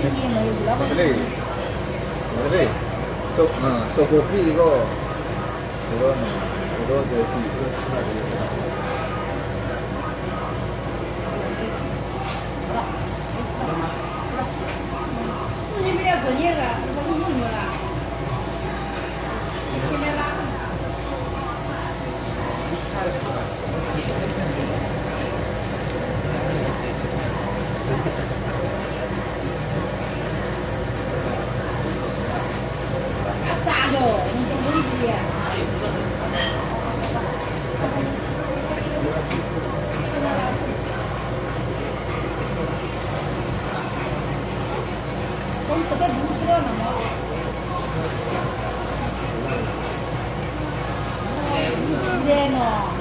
Boleh. Boleh. So, so kopi ko. Ito kopi. Asado, untuk beli ya. Kung taga butro na mo. Hindi no.